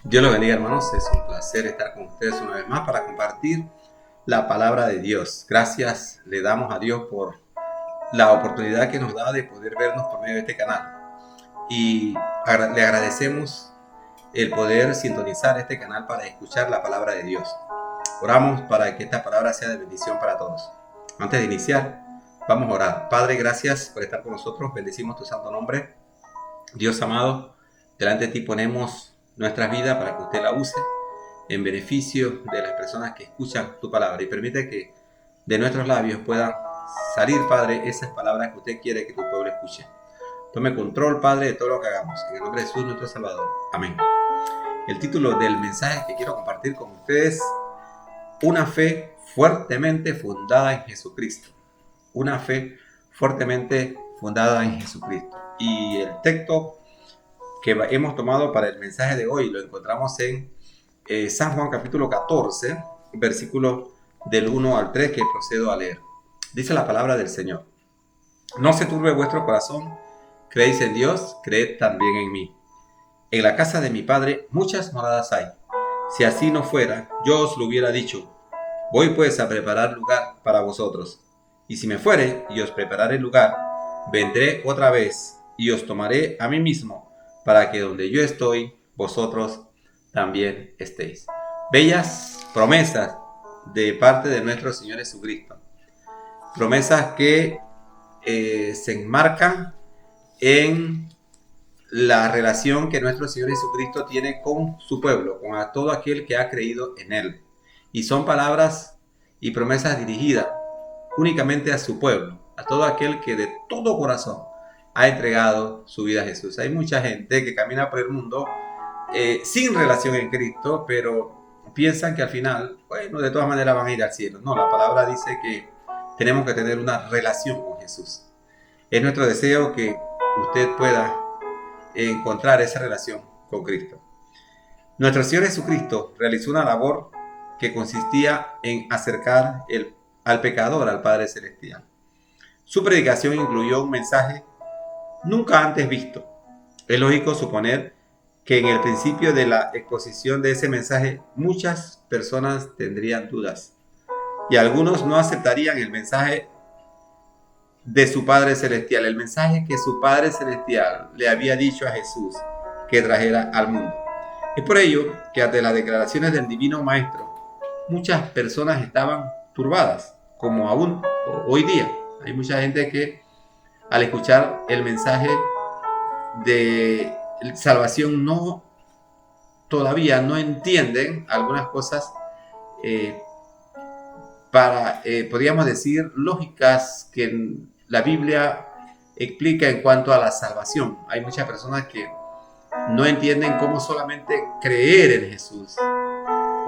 Dios los bendiga, hermanos. Es un placer estar con ustedes una vez más para compartir la palabra de Dios. Gracias le damos a Dios por la oportunidad que nos da de poder vernos por medio de este canal. Y le agradecemos el poder sintonizar este canal para escuchar la palabra de Dios. Oramos para que esta palabra sea de bendición para todos. Antes de iniciar, vamos a orar. Padre, gracias por estar con nosotros. Bendecimos tu santo nombre. Dios amado, delante de ti ponemos nuestras vidas para que usted la use en beneficio de las personas que escuchan tu palabra, y permite que de nuestros labios puedan salir, Padre, esas palabras que usted quiere que tu pueblo escuche. Tome control, Padre, de todo lo que hagamos. En el nombre de Jesús, nuestro Salvador. Amén. El título del mensaje que quiero compartir con ustedes: una fe fuertemente fundada en Jesucristo. Una fe fuertemente fundada en Jesucristo. Y el texto que hemos tomado para el mensaje de hoy lo encontramos en San Juan capítulo 14, versículos del 1 al 3, que procedo a leer. Dice la palabra del Señor: no se turbe vuestro corazón, creéis en Dios, creed también en mí. En la casa de mi Padre muchas moradas hay. Si así no fuera, yo os lo hubiera dicho. Voy pues a preparar lugar para vosotros. Y si me fuere y os prepararé lugar, vendré otra vez y os tomaré a mí mismo, para que donde yo estoy, vosotros también estéis. Bellas promesas de parte de nuestro Señor Jesucristo. Promesas que se enmarcan en la relación que nuestro Señor Jesucristo tiene con su pueblo, con todo aquel que ha creído en Él. Y son palabras y promesas dirigidas únicamente a su pueblo, a todo aquel que de todo corazón ha entregado su vida a Jesús. Hay mucha gente que camina por el mundo sin relación en Cristo, pero piensan que al final, bueno, de todas maneras van a ir al cielo. No, la palabra dice que tenemos que tener una relación con Jesús. Es nuestro deseo que usted pueda encontrar esa relación con Cristo. Nuestro Señor Jesucristo realizó una labor que consistía en acercar al pecador al Padre Celestial. Su predicación incluyó un mensaje nunca antes visto. Es lógico suponer que en el principio de la exposición de ese mensaje muchas personas tendrían dudas y algunos no aceptarían el mensaje de su Padre Celestial, el mensaje que su Padre Celestial le había dicho a Jesús que trajera al mundo. Es por ello que ante las declaraciones del Divino Maestro, muchas personas estaban turbadas, como aún hoy día. Hay mucha gente que al escuchar el mensaje de salvación todavía no entienden algunas cosas podríamos decir, lógicas que la Biblia explica en cuanto a la salvación. Hay muchas personas que no entienden cómo solamente creer en Jesús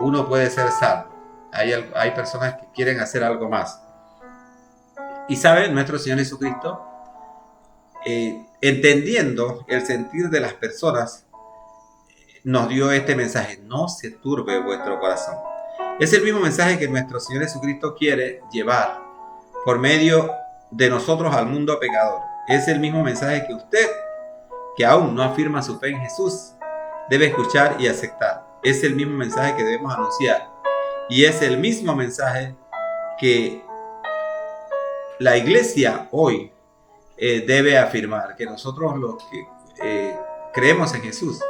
uno puede ser salvo. Hay personas que quieren hacer algo más. Y sabe, nuestro Señor Jesucristo, entendiendo el sentir de las personas, nos dio este mensaje: no se turbe vuestro corazón. Es el mismo mensaje que nuestro Señor Jesucristo quiere llevar por medio de nosotros al mundo pecador. Es el mismo mensaje que usted, que aún no afirma su fe en Jesús, debe escuchar y aceptar. Es el mismo mensaje que debemos anunciar. Y es el mismo mensaje que la iglesia hoy debe afirmar, que nosotros los que creemos en Jesús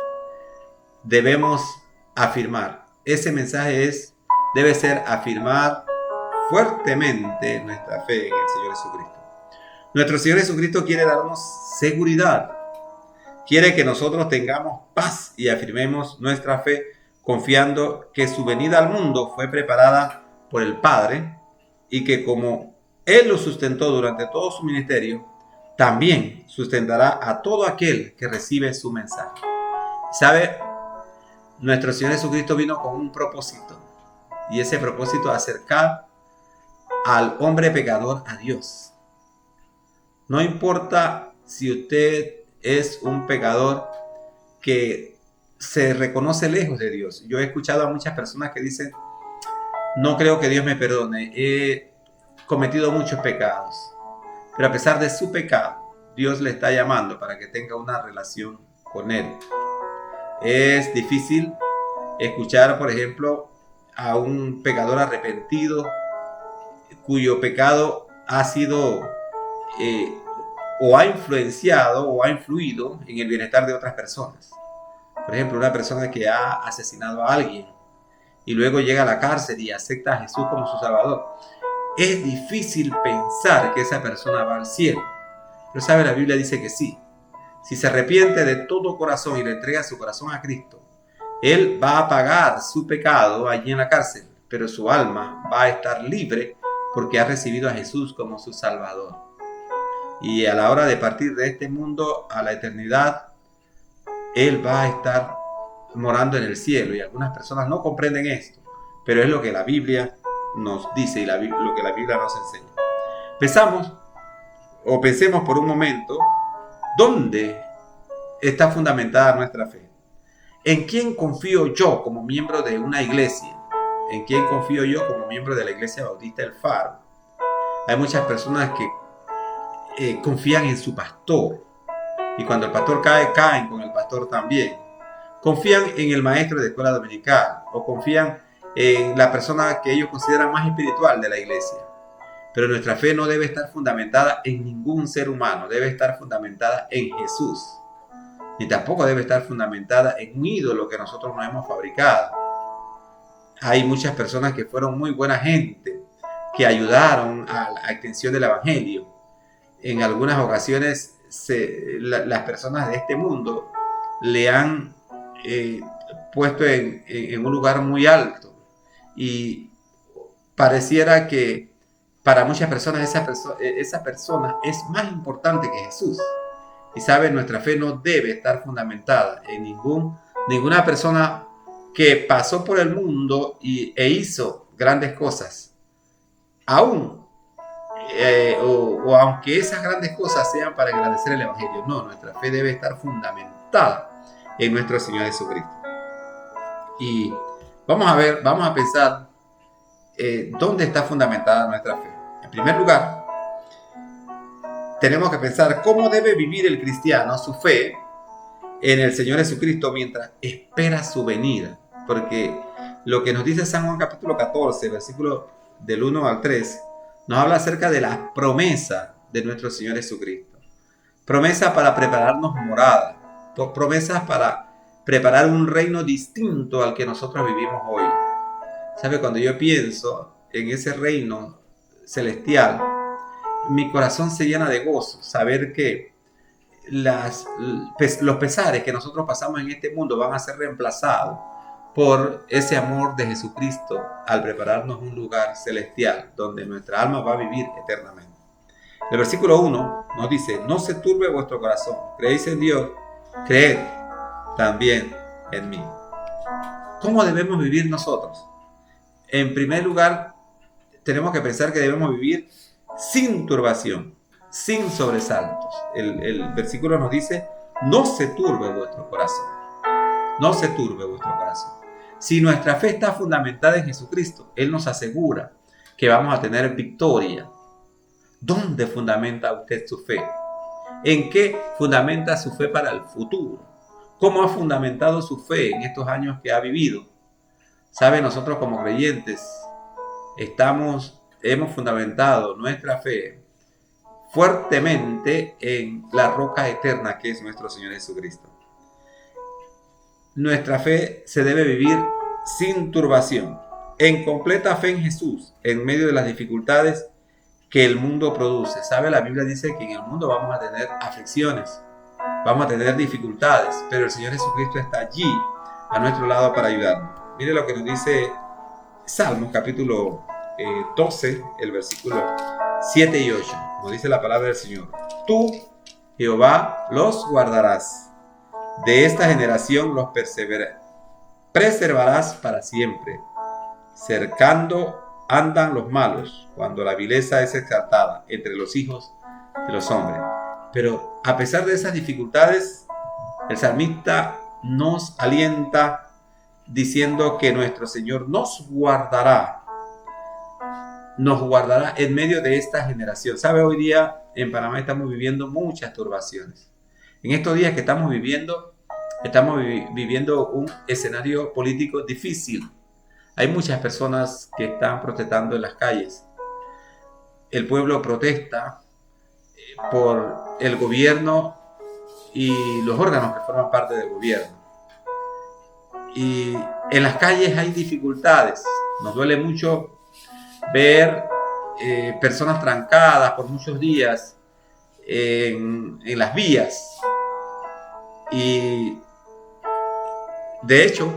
debemos afirmar. Ese mensaje debe ser afirmar fuertemente nuestra fe en el Señor Jesucristo. Nuestro Señor Jesucristo quiere darnos seguridad. Quiere que nosotros tengamos paz y afirmemos nuestra fe confiando que su venida al mundo fue preparada por el Padre y que como Él lo sustentó durante todo su ministerio, también sustentará a todo aquel que recibe su mensaje. ¿Sabe? Nuestro Señor Jesucristo vino con un propósito, y ese propósito es acercar al hombre pecador a Dios. No importa si usted es un pecador que se reconoce lejos de Dios. Yo he escuchado a muchas personas que dicen: no creo que Dios me perdone, he cometido muchos pecados. Pero a pesar de su pecado, Dios le está llamando para que tenga una relación con Él. Es difícil escuchar, por ejemplo, a un pecador arrepentido cuyo pecado ha sido o ha influenciado o ha influido en el bienestar de otras personas. Por ejemplo, una persona que ha asesinado a alguien y luego llega a la cárcel y acepta a Jesús como su Salvador. Es difícil pensar que esa persona va al cielo. Pero sabe, la Biblia dice que sí. Si se arrepiente de todo corazón y le entrega su corazón a Cristo, él va a pagar su pecado allí en la cárcel, pero su alma va a estar libre porque ha recibido a Jesús como su Salvador. Y a la hora de partir de este mundo a la eternidad, él va a estar morando en el cielo. Y algunas personas no comprenden esto, pero es lo que la Biblia nos dice y lo que la Biblia nos enseña. Pensemos por un momento, ¿dónde está fundamentada nuestra fe? ¿En quién confío yo como miembro de una iglesia? ¿En quién confío yo como miembro de la Iglesia Bautista del Faro? Hay muchas personas que confían en su pastor, y cuando el pastor cae, caen con el pastor también. Confían en el maestro de escuela dominical, o confían en la persona que ellos consideran más espiritual de la iglesia. Pero nuestra fe no debe estar fundamentada en ningún ser humano, debe estar fundamentada en Jesús. Ni tampoco debe estar fundamentada en un ídolo que nosotros nos hemos fabricado. Hay muchas personas que fueron muy buena gente, que ayudaron a la extensión del evangelio. En algunas ocasiones las personas de este mundo le han puesto en un lugar muy alto, y pareciera que para muchas personas esa persona es más importante que Jesús. Y saben, nuestra fe no debe estar fundamentada en ninguna persona que pasó por el mundo e hizo grandes cosas, aún o aunque esas grandes cosas sean para engrandecer el evangelio. No, nuestra fe debe estar fundamentada en nuestro Señor Jesucristo. Y vamos a pensar dónde está fundamentada nuestra fe. En primer lugar, tenemos que pensar cómo debe vivir el cristiano su fe en el Señor Jesucristo mientras espera su venida. Porque lo que nos dice San Juan capítulo 14, versículo del 1 al 3, nos habla acerca de la promesa de nuestro Señor Jesucristo. Promesa para prepararnos morada. Promesas para preparar un reino distinto al que nosotros vivimos hoy. ¿Sabe? Cuando yo pienso en ese reino celestial, mi corazón se llena de gozo. Saber que los pesares que nosotros pasamos en este mundo van a ser reemplazados por ese amor de Jesucristo al prepararnos un lugar celestial donde nuestra alma va a vivir eternamente. El versículo 1 nos dice: no se turbe vuestro corazón, creéis en Dios, creed también en mí. ¿Cómo debemos vivir nosotros? En primer lugar, tenemos que pensar que debemos vivir sin turbación, sin sobresaltos. El versículo nos dice: no se turbe vuestro corazón. No se turbe vuestro corazón. Si nuestra fe está fundamentada en Jesucristo, Él nos asegura que vamos a tener victoria. ¿Dónde fundamenta usted su fe? ¿En qué fundamenta su fe para el futuro? ¿Cómo ha fundamentado su fe en estos años que ha vivido? ¿Sabe? Nosotros como creyentes hemos fundamentado nuestra fe fuertemente en la roca eterna que es nuestro Señor Jesucristo. Nuestra fe se debe vivir sin turbación, en completa fe en Jesús, en medio de las dificultades que el mundo produce. ¿Sabe? La Biblia dice que en el mundo vamos a tener aflicciones, vamos a tener dificultades, pero el Señor Jesucristo está allí a nuestro lado para ayudarnos. Mire lo que nos dice Salmos capítulo 12, el versículo 7 y 8. Nos dice la palabra del Señor: tú, Jehová, los guardarás. De esta generación los preservarás para siempre. Cercando andan los malos, cuando la vileza es exaltada entre los hijos de los hombres. Pero a pesar de esas dificultades, el salmista nos alienta diciendo que nuestro Señor nos guardará en medio de esta generación. ¿Sabe? Hoy día en Panamá estamos viviendo muchas turbaciones. En estos días que estamos viviendo, Estamos viviendo un escenario político difícil. Hay muchas personas que están protestando en las calles. El pueblo protesta por el gobierno y los órganos que forman parte del gobierno. Y en las calles hay dificultades. Nos duele mucho ver personas trancadas por muchos días en las vías. Y de hecho,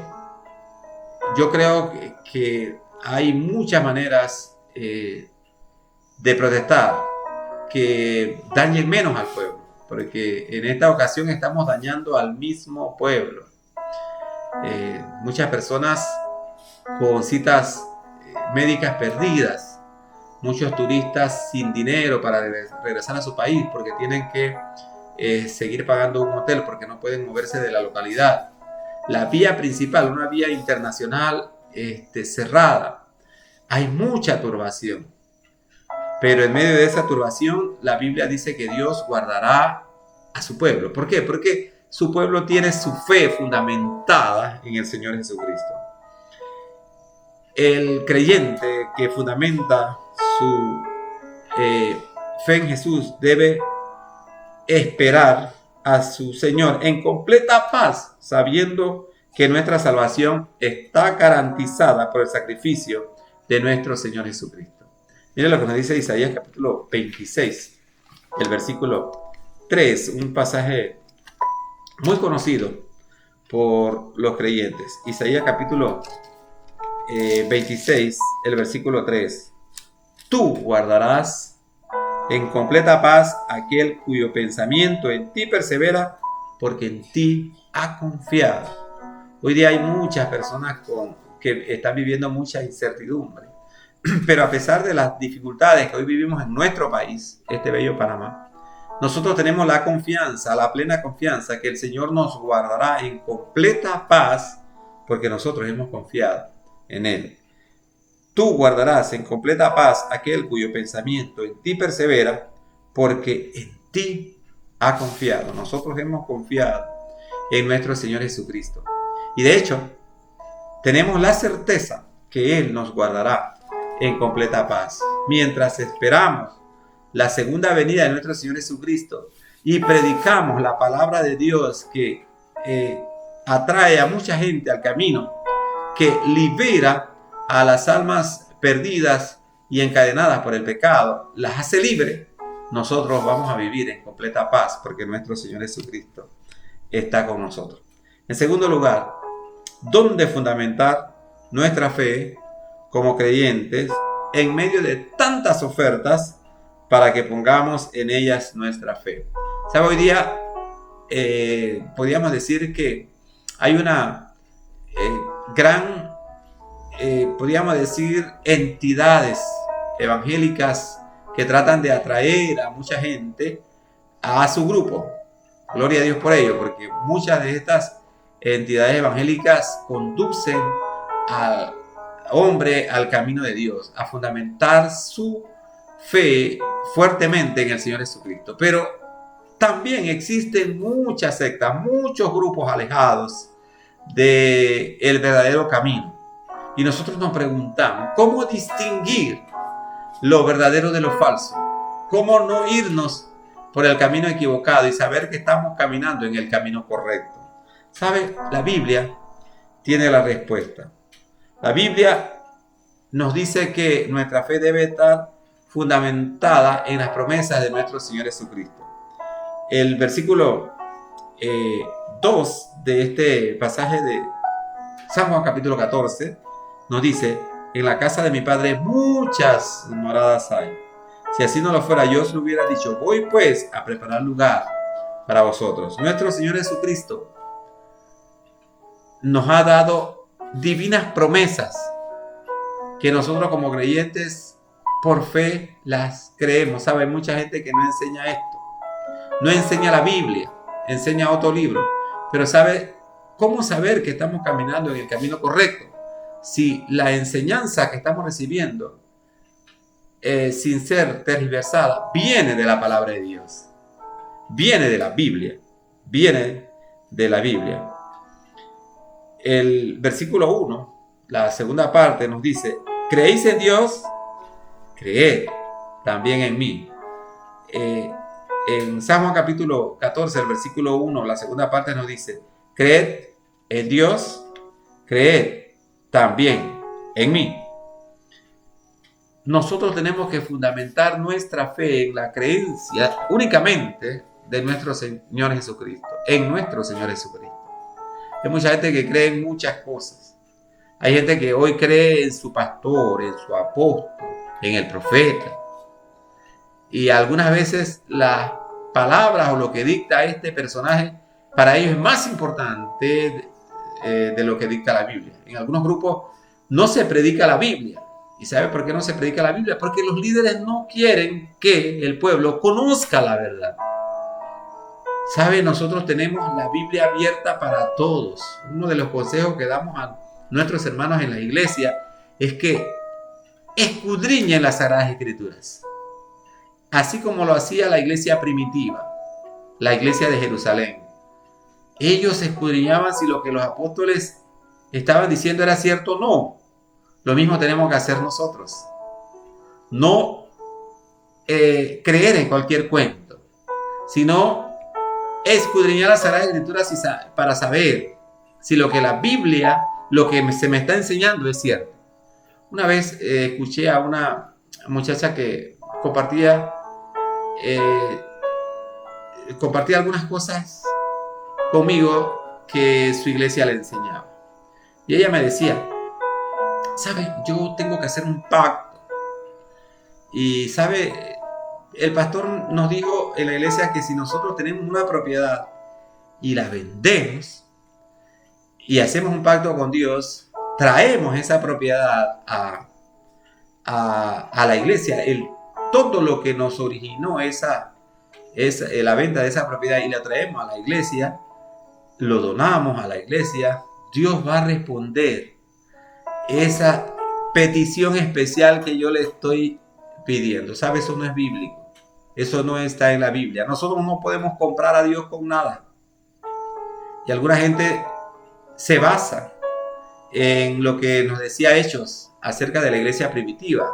yo creo que hay muchas maneras de protestar que dañen menos al pueblo, porque en esta ocasión estamos dañando al mismo pueblo. Muchas personas con citas médicas perdidas, muchos turistas sin dinero para regresar a su país porque tienen que seguir pagando un hotel porque no pueden moverse de la localidad. La vía principal, una vía internacional cerrada. Hay mucha turbación. Pero en medio de esa turbación, la Biblia dice que Dios guardará a su pueblo. ¿Por qué? Porque su pueblo tiene su fe fundamentada en el Señor Jesucristo. El creyente que fundamenta su fe en Jesús debe esperar a su Señor en completa paz, sabiendo que nuestra salvación está garantizada por el sacrificio de nuestro Señor Jesucristo. Miren lo que nos dice Isaías capítulo 26, el versículo 3, un pasaje muy conocido por los creyentes. Isaías capítulo 26, el versículo 3. Tú guardarás en completa paz aquel cuyo pensamiento en ti persevera, porque en ti ha confiado. Hoy día hay muchas personas que están viviendo mucha incertidumbre. Pero a pesar de las dificultades que hoy vivimos en nuestro país, este bello Panamá, nosotros tenemos la confianza, la plena confianza que el Señor nos guardará en completa paz porque nosotros hemos confiado en Él. Tú guardarás en completa paz aquel cuyo pensamiento en ti persevera porque en ti ha confiado. Nosotros hemos confiado en nuestro Señor Jesucristo. Y de hecho, tenemos la certeza que Él nos guardará en completa paz. Mientras esperamos la segunda venida de nuestro Señor Jesucristo y predicamos la palabra de Dios que atrae a mucha gente al camino, que libera a las almas perdidas y encadenadas por el pecado, las hace libres, nosotros vamos a vivir en completa paz porque nuestro Señor Jesucristo está con nosotros. En segundo lugar, ¿dónde fundamentar nuestra fe como creyentes en medio de tantas ofertas para que pongamos en ellas nuestra fe? ¿Sabe? Hoy día podríamos decir que hay una gran, podríamos decir, entidades evangélicas que tratan de atraer a mucha gente a su grupo. Gloria a Dios por ello, porque muchas de estas entidades evangélicas conducen al hombre al camino de Dios, a fundamentar su fe fuertemente en el Señor Jesucristo. Pero también existen muchas sectas, muchos grupos alejados del verdadero camino. Y nosotros nos preguntamos, ¿cómo distinguir lo verdadero de lo falso? ¿Cómo no irnos por el camino equivocado y saber que estamos caminando en el camino correcto? ¿Sabe? La Biblia tiene la respuesta. La Biblia nos dice que nuestra fe debe estar fundamentada en las promesas de nuestro Señor Jesucristo. El versículo 2 de este pasaje de San Juan capítulo 14 nos dice: en la casa de mi Padre muchas moradas hay. Si así no lo fuera, yo os lo hubiera dicho. Voy pues a preparar lugar para vosotros. Nuestro Señor Jesucristo nos ha dado divinas promesas que nosotros como creyentes por fe las creemos. ¿Sabe? Hay mucha gente que no enseña esto. No enseña la Biblia, enseña otro libro. Pero ¿sabe cómo saber que estamos caminando en el camino correcto? Si la enseñanza que estamos recibiendo, sin ser tergiversada, viene de la palabra de Dios, viene de la Biblia, viene de la Biblia. el versículo 1, la segunda parte nos dice, ¿creéis en Dios? Creed también en mí. En San Juan capítulo 14, el versículo 1, la segunda parte nos dice, creed en Dios, creed también en mí. Nosotros tenemos que fundamentar nuestra fe en la creencia únicamente de nuestro Señor Jesucristo, en nuestro Señor Jesucristo. Hay mucha gente que cree en muchas cosas. Hay gente que hoy cree en su pastor, en su apóstol, en el profeta. Y algunas veces las palabras o lo que dicta este personaje para ellos es más importante de lo que dicta la Biblia. En algunos grupos no se predica la Biblia. ¿Y sabe por qué no se predica la Biblia? Porque los líderes no quieren que el pueblo conozca la verdad. ¿Sabe? Nosotros tenemos la Biblia abierta para todos. Uno de los consejos que damos a nuestros hermanos en la iglesia es que escudriñen las Sagradas Escrituras. Así como lo hacía la iglesia primitiva, la iglesia de Jerusalén. Ellos escudriñaban si lo que los apóstoles estaban diciendo era cierto o no. Lo mismo tenemos que hacer nosotros. No creer en cualquier cuento, sino escudriñar las Sagradas Escrituras para saber si lo que la Biblia, lo que se me está enseñando es cierto. Una vez escuché a una muchacha que compartía algunas cosas conmigo que su iglesia le enseñaba. Y ella me decía, ¿sabe? Yo tengo que hacer un pacto. Y, ¿sabe? El pastor nos dijo en la iglesia que si nosotros tenemos una propiedad y la vendemos y hacemos un pacto con Dios, traemos esa propiedad a la iglesia. Todo lo que nos originó la venta de esa propiedad y la traemos a la iglesia, lo donamos a la iglesia, Dios va a responder esa petición especial que yo le estoy pidiendo. ¿Sabe? Eso no es bíblico. Eso no está en la Biblia. Nosotros no podemos comprar a Dios con nada. Y alguna gente se basa en lo que nos decía Hechos acerca de la iglesia primitiva.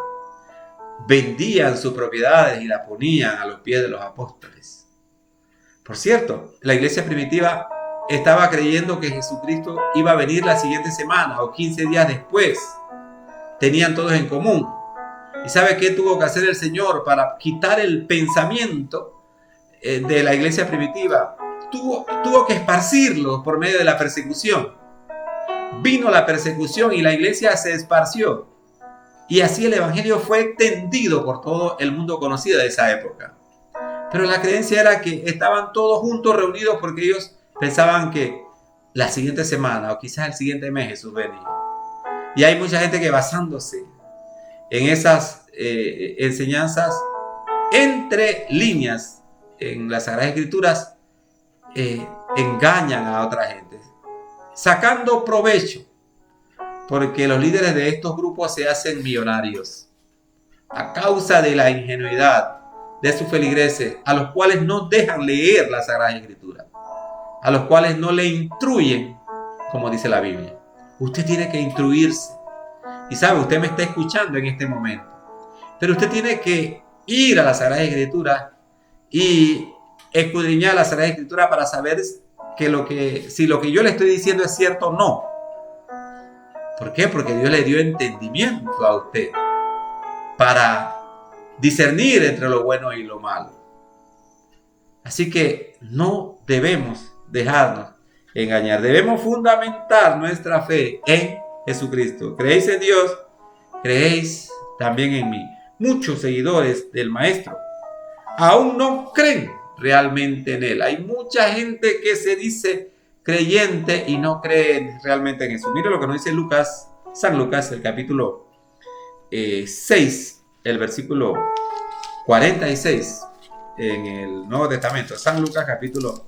Vendían sus propiedades y la ponían a los pies de los apóstoles. Por cierto, la iglesia primitiva estaba creyendo que Jesucristo iba a venir la siguiente semana o 15 días después. Tenían todos en común. ¿Y sabe qué tuvo que hacer el Señor para quitar el pensamiento de la iglesia primitiva? Tuvo que esparcirlo por medio de la persecución. Vino la persecución y la iglesia se esparció. Y así el evangelio fue extendido por todo el mundo conocido de esa época. Pero la creencia era que estaban todos juntos reunidos porque ellos pensaban que la siguiente semana o quizás el siguiente mes Jesús venía. Y hay mucha gente que basándose en esas enseñanzas entre líneas en las Sagradas Escrituras engañan a otra gente, sacando provecho, porque los líderes de estos grupos se hacen millonarios a causa de la ingenuidad de sus feligreses, a los cuales no dejan leer las Sagradas Escrituras, a los cuales no le instruyen, como dice la Biblia. Usted tiene que instruirse. Y sabe, usted me está escuchando en este momento, pero usted tiene que ir a la Sagrada Escritura y escudriñar la Sagrada Escritura para saber si lo que yo le estoy diciendo es cierto o no. ¿Por qué? Porque Dios le dio entendimiento a usted para discernir entre lo bueno y lo malo. Así que no debemos dejarnos engañar. Debemos fundamentar nuestra fe en Jesucristo. ¿Creéis en Dios? Creéis también en mí. Muchos seguidores del Maestro aún no creen realmente en Él. Hay mucha gente que se dice creyente y no cree realmente en eso. Mire lo que nos dice San Lucas, el capítulo 6, el versículo 46 en el Nuevo Testamento. San Lucas capítulo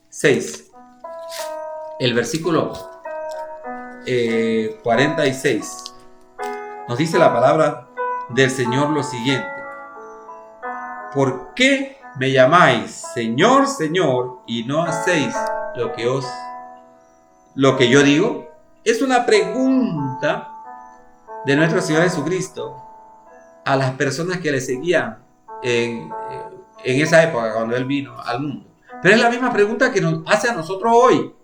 6, el versículo 46. Nos dice la palabra del Señor lo siguiente: ¿por qué me llamáis Señor, Señor, y no hacéis lo que yo digo? Es una pregunta de nuestro Señor Jesucristo a las personas que le seguían en esa época cuando Él vino al mundo. Pero es la misma pregunta que nos hace a nosotros hoy.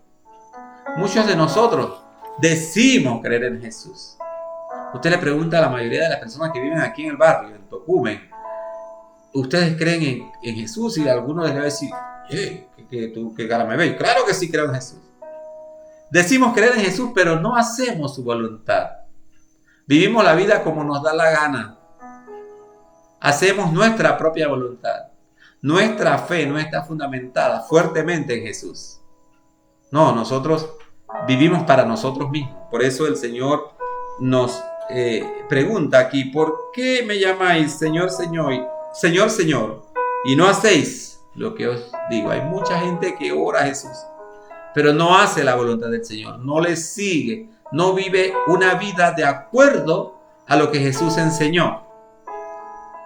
Muchos de nosotros decimos creer en Jesús. Usted le pregunta a la mayoría de las personas que viven aquí en el barrio, en Tocumen, ¿ustedes creen en Jesús? Y algunos les va a decir, ¿qué cara me veis? Claro que sí creo en Jesús. Decimos creer en Jesús, pero no hacemos su voluntad. Vivimos la vida como nos da la gana. Hacemos nuestra propia voluntad. Nuestra fe no está fundamentada fuertemente en Jesús. No, nosotros vivimos para nosotros mismos. Por eso el Señor nos pregunta aquí, ¿por qué me llamáis Señor, Señor, Señor, Señor, y no hacéis lo que os digo? Hay mucha gente que ora a Jesús, pero no hace la voluntad del Señor, no le sigue, no vive una vida de acuerdo a lo que Jesús enseñó,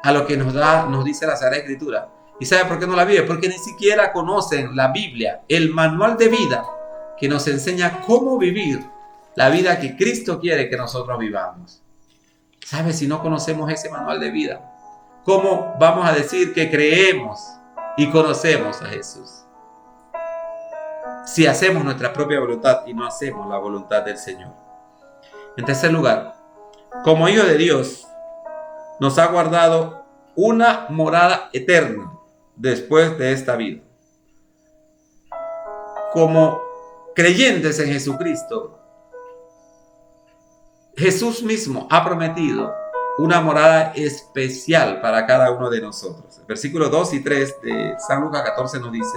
a lo que nos dice la Sagrada Escritura. ¿Y sabe por qué no la vive? Porque ni siquiera conocen la Biblia, el manual de vida que nos enseña cómo vivir la vida que Cristo quiere que nosotros vivamos. ¿Sabe? Si no conocemos ese manual de vida, ¿cómo vamos a decir que creemos y conocemos a Jesús? Si hacemos nuestra propia voluntad y no hacemos la voluntad del Señor. En tercer lugar, como hijo de Dios, nos ha guardado una morada eterna después de esta vida. Como creyentes en Jesucristo, Jesús mismo ha prometido una morada especial para cada uno de nosotros. El versículo 2 y 3 de San Lucas 14 nos dice: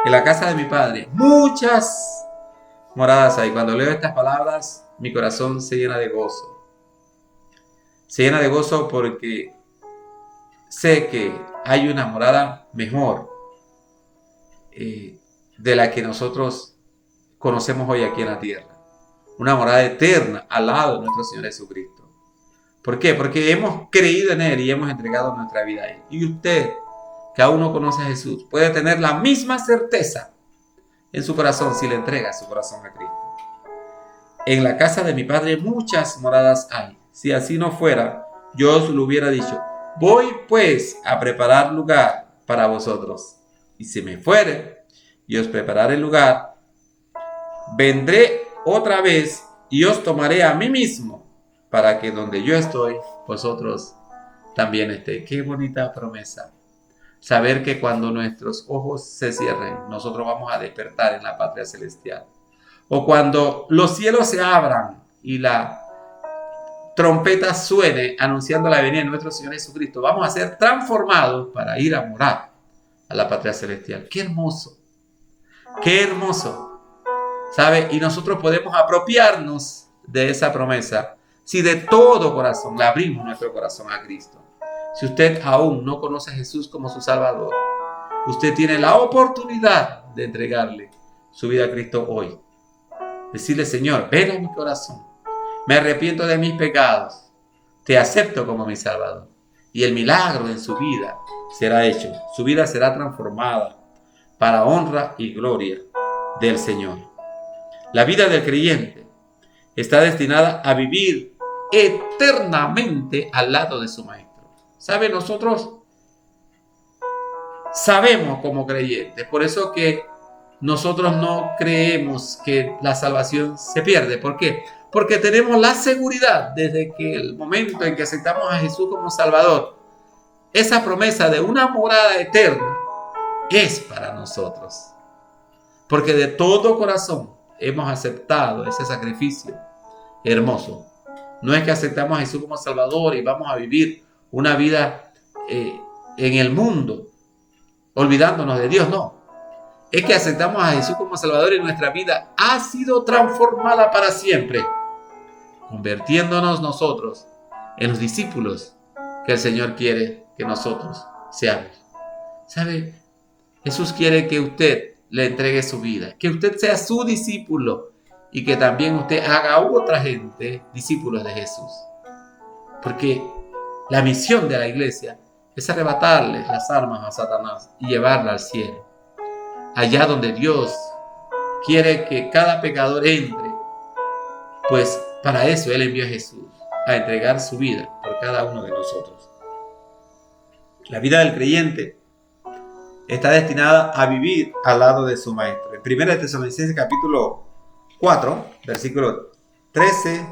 en la casa de mi Padre muchas moradas hay. Cuando leo estas palabras, mi corazón se llena de gozo. Se llena de gozo porque sé que hay una morada mejor de la que nosotros conocemos hoy aquí en la tierra. Una morada eterna al lado de nuestro Señor Jesucristo. ¿Por qué? Porque hemos creído en Él y hemos entregado nuestra vida a Él. Y usted, que aún no conoce a Jesús, puede tener la misma certeza en su corazón si le entrega su corazón a Cristo. En la casa de mi Padre muchas moradas hay. Si así no fuera, yo os lo hubiera dicho. Voy pues a preparar lugar para vosotros. Y si me fuere y os prepararé el lugar, vendré otra vez y os tomaré a mí mismo, para que donde yo estoy, vosotros también estéis. Qué bonita promesa. Saber que cuando nuestros ojos se cierren, nosotros vamos a despertar en la patria celestial. O cuando los cielos se abran y la trompeta suene anunciando la venida de nuestro Señor Jesucristo, vamos a ser transformados para ir a morar a la patria celestial. ¡Qué hermoso! ¡Qué hermoso! ¿Sabe? Y nosotros podemos apropiarnos de esa promesa si de todo corazón le abrimos nuestro corazón a Cristo. Si usted aún no conoce a Jesús como su Salvador, usted tiene la oportunidad de entregarle su vida a Cristo hoy. Decirle: Señor, ven a mi corazón. Me arrepiento de mis pecados. Te acepto como mi Salvador. Y el milagro en su vida será hecho. Su vida será transformada para honra y gloria del Señor. La vida del creyente está destinada a vivir eternamente al lado de su Maestro. ¿Sabe? Nosotros sabemos como creyentes, por eso que nosotros no creemos que la salvación se pierde. ¿Por qué? Porque tenemos la seguridad desde que el momento en que aceptamos a Jesús como Salvador, esa promesa de una morada eterna es para nosotros. Porque de todo corazón hemos aceptado ese sacrificio hermoso. No es que aceptamos a Jesús como Salvador y vamos a vivir una vida en el mundo olvidándonos de Dios, no. Es que aceptamos a Jesús como Salvador y nuestra vida ha sido transformada para siempre, convirtiéndonos nosotros en los discípulos que el Señor quiere que nosotros seamos. ¿Sabe? Jesús quiere que usted le entregue su vida, que usted sea su discípulo y que también usted haga a otra gente discípulos de Jesús. Porque la misión de la iglesia es arrebatarle las armas a Satanás y llevarla al cielo. Allá donde Dios quiere que cada pecador entre Pues para eso Él envió a Jesús, a entregar su vida por cada uno de nosotros. La vida del creyente está destinada a vivir al lado de su Maestro. En 1 Tesalonicenses capítulo 4, versículo 13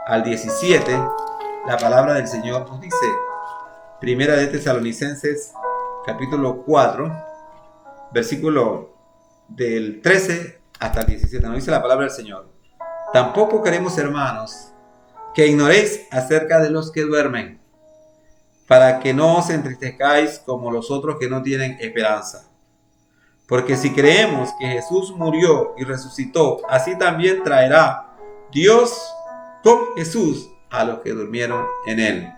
al 17, la palabra del Señor nos dice, 1 Tesalonicenses capítulo 4, versículo del 13 hasta el 17, nos dice la palabra del Señor. Tampoco queremos, hermanos, que ignoréis acerca de los que duermen, para que no os entristezcáis como los otros que no tienen esperanza. Porque si creemos que Jesús murió y resucitó, así también traerá Dios con Jesús a los que durmieron en él.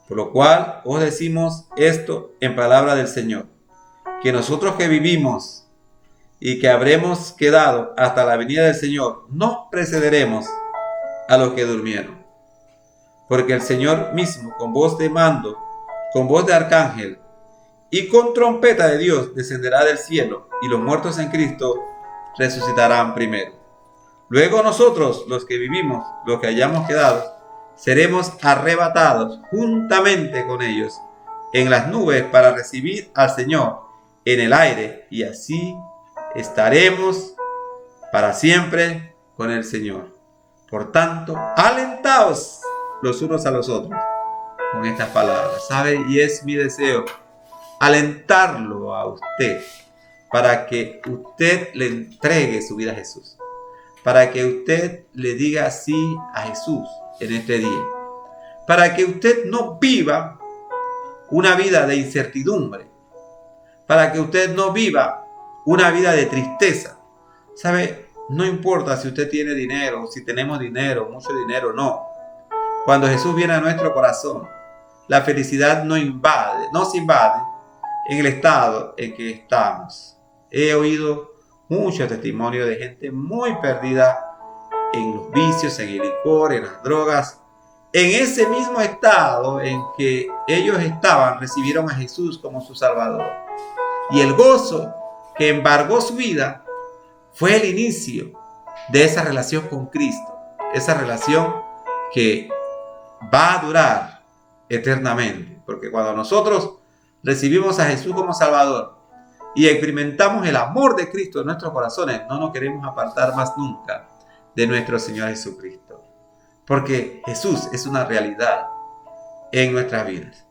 Por lo cual os decimos esto en palabra del Señor, que nosotros que vivimos y que habremos quedado hasta la venida del Señor, no precederemos a los que durmieron. Porque el Señor mismo, con voz de mando, con voz de arcángel y con trompeta de Dios, descenderá del cielo, y los muertos en Cristo resucitarán primero. Luego nosotros, los que vivimos, los que hayamos quedado, seremos arrebatados juntamente con ellos en las nubes para recibir al Señor en el aire, y así estaremos para siempre con el Señor. Por tanto, alentaos los unos a los otros con estas palabras, ¿sabe? Y es mi deseo alentarlo a usted para que usted le entregue su vida a Jesús, para que usted le diga sí a Jesús en este día, para que usted no viva una vida de incertidumbre, para que usted no viva una vida de tristeza. ¿Sabe? No importa si usted tiene dinero, si tenemos dinero, mucho dinero, no. Cuando Jesús viene a nuestro corazón, la felicidad nos invade en el estado en que estamos. He oído muchos testimonios de gente muy perdida en los vicios, en el licor, en las drogas. En ese mismo estado en que ellos estaban, recibieron a Jesús como su Salvador. Y el gozo que embargó su vida fue el inicio de esa relación con Cristo. Esa relación que va a durar eternamente. Porque cuando nosotros recibimos a Jesús como Salvador y experimentamos el amor de Cristo en nuestros corazones, no nos queremos apartar más nunca de nuestro Señor Jesucristo. Porque Jesús es una realidad en nuestras vidas.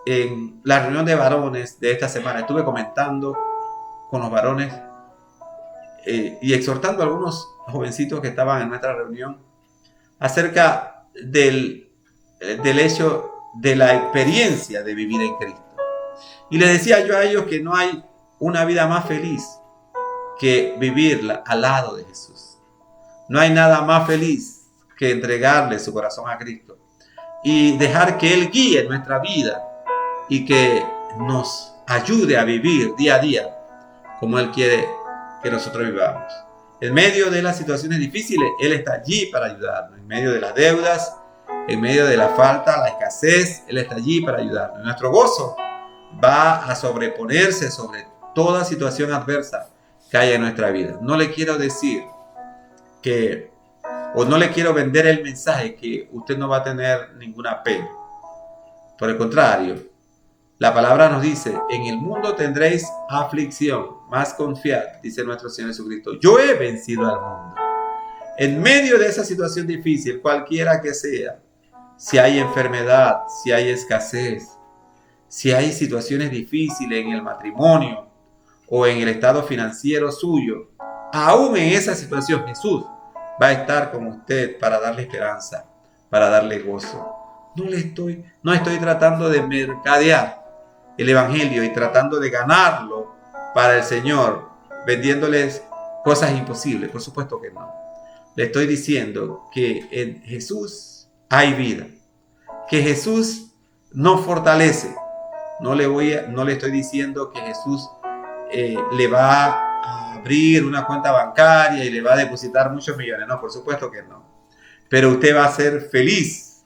En la reunión de varones de esta semana estuve comentando con los varones y exhortando a algunos jovencitos que estaban en nuestra reunión acerca del hecho de la experiencia de vivir en Cristo. Y les decía yo a ellos que no hay una vida más feliz que vivirla al lado de Jesús. No hay nada más feliz que entregarle su corazón a Cristo y dejar que Él guíe nuestra vida y que nos ayude a vivir día a día como Él quiere que nosotros vivamos. En medio de las situaciones difíciles, Él está allí para ayudarnos. En medio de las deudas, en medio de la falta, la escasez, Él está allí para ayudarnos. Nuestro gozo va a sobreponerse sobre toda situación adversa que haya en nuestra vida. No le quiero decir no le quiero vender el mensaje que usted no va a tener ninguna pena. Por el contrario, la palabra nos dice, en el mundo tendréis aflicción, mas confiad, dice nuestro Señor Jesucristo. Yo he vencido al mundo. En medio de esa situación difícil, cualquiera que sea, si hay enfermedad, si hay escasez, si hay situaciones difíciles en el matrimonio o en el estado financiero suyo, aún en esa situación Jesús va a estar con usted para darle esperanza, para darle gozo. No estoy tratando de mercadear el evangelio y tratando de ganarlo para el Señor, vendiéndoles cosas imposibles. Por supuesto que no. Le estoy diciendo que en Jesús hay vida, que Jesús nos fortalece. No le estoy diciendo que Jesús le va a abrir una cuenta bancaria y le va a depositar muchos millones. No, por supuesto que no. Pero usted va a ser feliz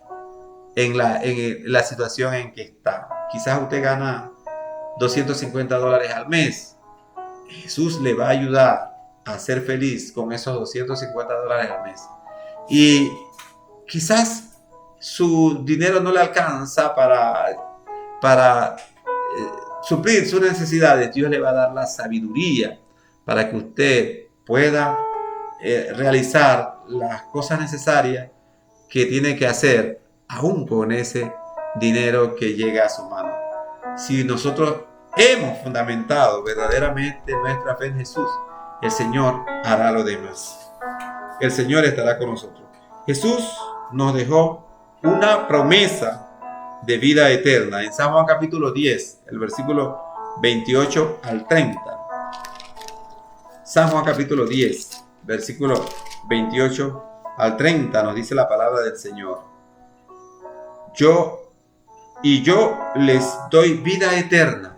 en la situación en que está. Quizás usted gana $250 al mes. Jesús le va a ayudar a ser feliz con esos $250 al mes. Y quizás su dinero no le alcanza para suplir sus necesidades. Dios le va a dar la sabiduría para que usted pueda realizar las cosas necesarias que tiene que hacer, aún con ese dinero que llega a su mano. Si nosotros hemos fundamentado verdaderamente nuestra fe en Jesús, el Señor hará lo demás. El Señor estará con nosotros. Jesús nos dejó una promesa de vida eterna en San Juan capítulo 10, el versículo 28 al 30. San Juan capítulo 10, versículo 28 al 30 nos dice la palabra del Señor. Yo les doy vida eterna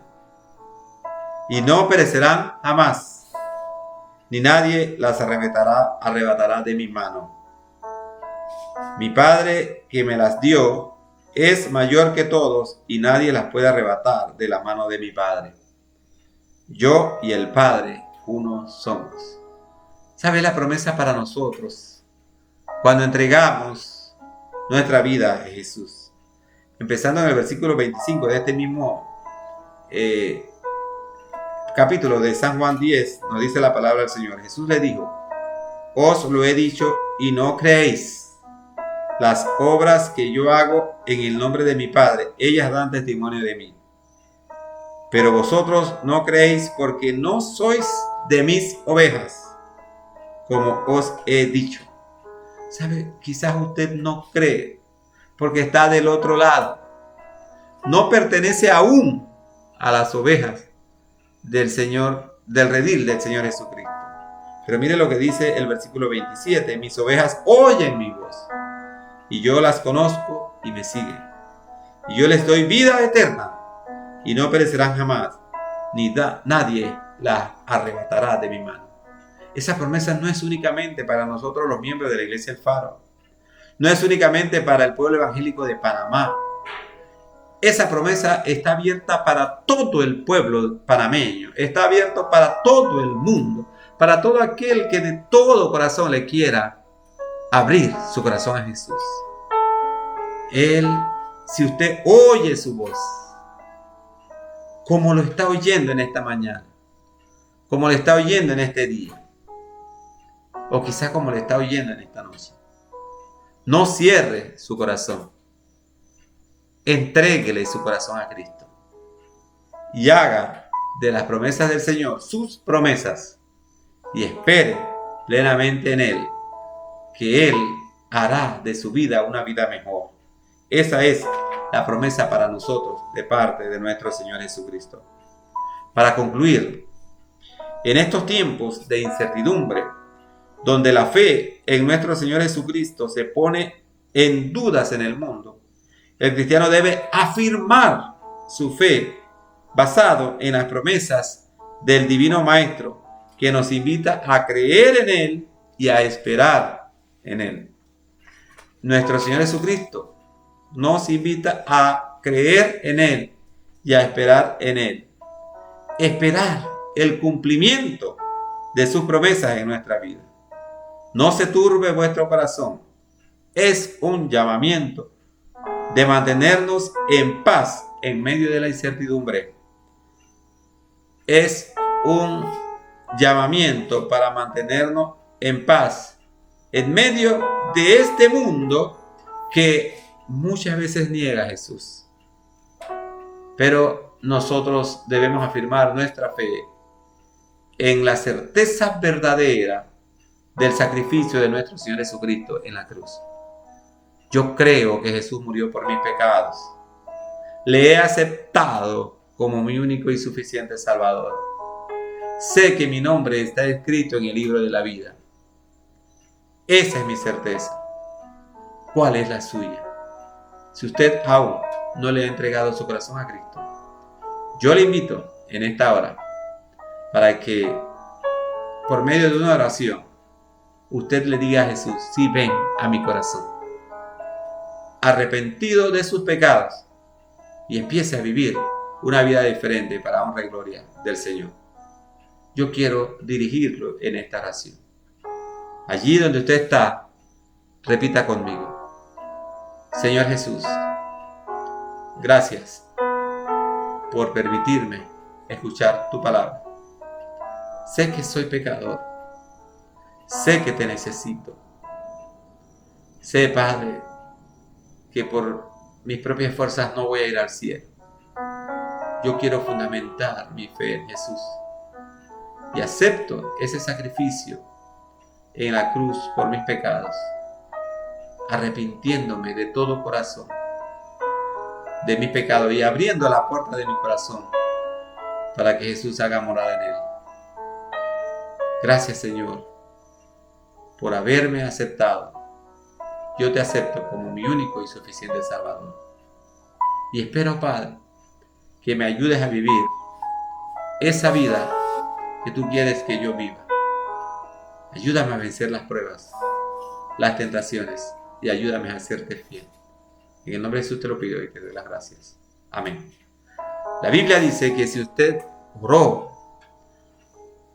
y no perecerán jamás, ni nadie las arrebatará de mi mano. Mi Padre que me las dio es mayor que todos y nadie las puede arrebatar de la mano de mi Padre. Yo y el Padre uno somos. ¿Sabe la promesa para nosotros cuando entregamos nuestra vida a Jesús? Empezando en el versículo 25 de este mismo capítulo de San Juan 10, nos dice la palabra del Señor. Jesús le dijo: os lo he dicho y no creéis. Las obras que yo hago en el nombre de mi Padre, ellas dan testimonio de mí. Pero vosotros no creéis porque no sois de mis ovejas, como os he dicho. ¿Sabe? Quizás usted no cree porque está del otro lado. No pertenece aún a las ovejas del Señor, del redil del Señor Jesucristo. Pero mire lo que dice el versículo 27. Mis ovejas oyen mi voz, y yo las conozco y me siguen. Y yo les doy vida eterna, y no perecerán jamás, ni nadie las arrebatará de mi mano. Esa promesa no es únicamente para nosotros los miembros de la Iglesia El Faro. No es únicamente para el pueblo evangélico de Panamá. Esa promesa está abierta para todo el pueblo panameño. Está abierto para todo el mundo. Para todo aquel que de todo corazón le quiera abrir su corazón a Jesús. Él, si usted oye su voz, como lo está oyendo en esta mañana, como lo está oyendo en este día, o quizá como lo está oyendo en esta noche, no cierre su corazón. Entréguele su corazón a Cristo y haga de las promesas del Señor sus promesas y espere plenamente en Él, que Él hará de su vida una vida mejor. Esa es la promesa para nosotros de parte de nuestro Señor Jesucristo. Para concluir, en estos tiempos de incertidumbre, donde la fe en nuestro Señor Jesucristo se pone en dudas en el mundo, el cristiano debe afirmar su fe basado en las promesas del Divino Maestro, que nos invita a creer en Él y a esperar en Él. Nuestro Señor Jesucristo nos invita a creer en Él y a esperar en Él. Esperar el cumplimiento de sus promesas en nuestra vida. No se turbe vuestro corazón. Es un llamamiento de mantenernos en paz en medio de la incertidumbre. Es un llamamiento para mantenernos en paz en medio de este mundo que muchas veces niega a Jesús. Pero nosotros debemos afirmar nuestra fe en la certeza verdadera del sacrificio de nuestro Señor Jesucristo en la cruz. Yo creo que Jesús murió por mis pecados. Le he aceptado como mi único y suficiente Salvador. Sé que mi nombre está escrito en el libro de la vida. Esa es mi certeza. ¿Cuál es la suya? Si usted aún no le ha entregado su corazón a Cristo, yo le invito en esta hora para que por medio de una oración usted le diga a Jesús: sí, ven a mi corazón, arrepentido de sus pecados, y empiece a vivir una vida diferente para honra y gloria del Señor. yo quiero dirigirlo en esta oración. Allí donde usted está, repita conmigo: Señor Jesús, gracias por permitirme escuchar tu palabra. Sé que soy pecador. Sé que te necesito. Sé, Padre, que por mis propias fuerzas no voy a ir al cielo. Yo quiero fundamentar mi fe en Jesús y acepto ese sacrificio en la cruz por mis pecados, arrepintiéndome de todo corazón de mis pecados y abriendo la puerta de mi corazón para que Jesús haga morada en él. Gracias, Señor, por haberme aceptado. Yo te acepto como mi único y suficiente Salvador. Y espero, Padre, que me ayudes a vivir esa vida que tú quieres que yo viva. Ayúdame a vencer las pruebas, las tentaciones, y ayúdame a hacerte fiel. En el nombre de Jesús te lo pido y te doy las gracias. Amén. La Biblia dice que si usted oró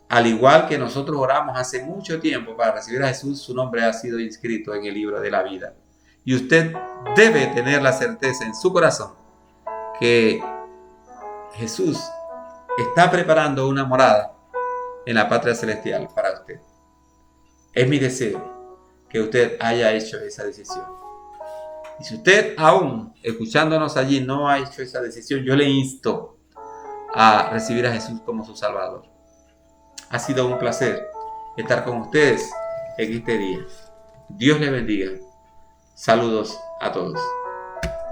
al igual que nosotros oramos hace mucho tiempo para recibir a Jesús, su nombre ha sido inscrito en el libro de la vida. Y usted debe tener la certeza en su corazón que Jesús está preparando una morada en la patria celestial para usted. Es mi deseo que usted haya hecho esa decisión. Y si usted aún escuchándonos allí no ha hecho esa decisión, yo le insto a recibir a Jesús como su Salvador. Ha sido un placer estar con ustedes en este día. Dios les bendiga. Saludos a todos.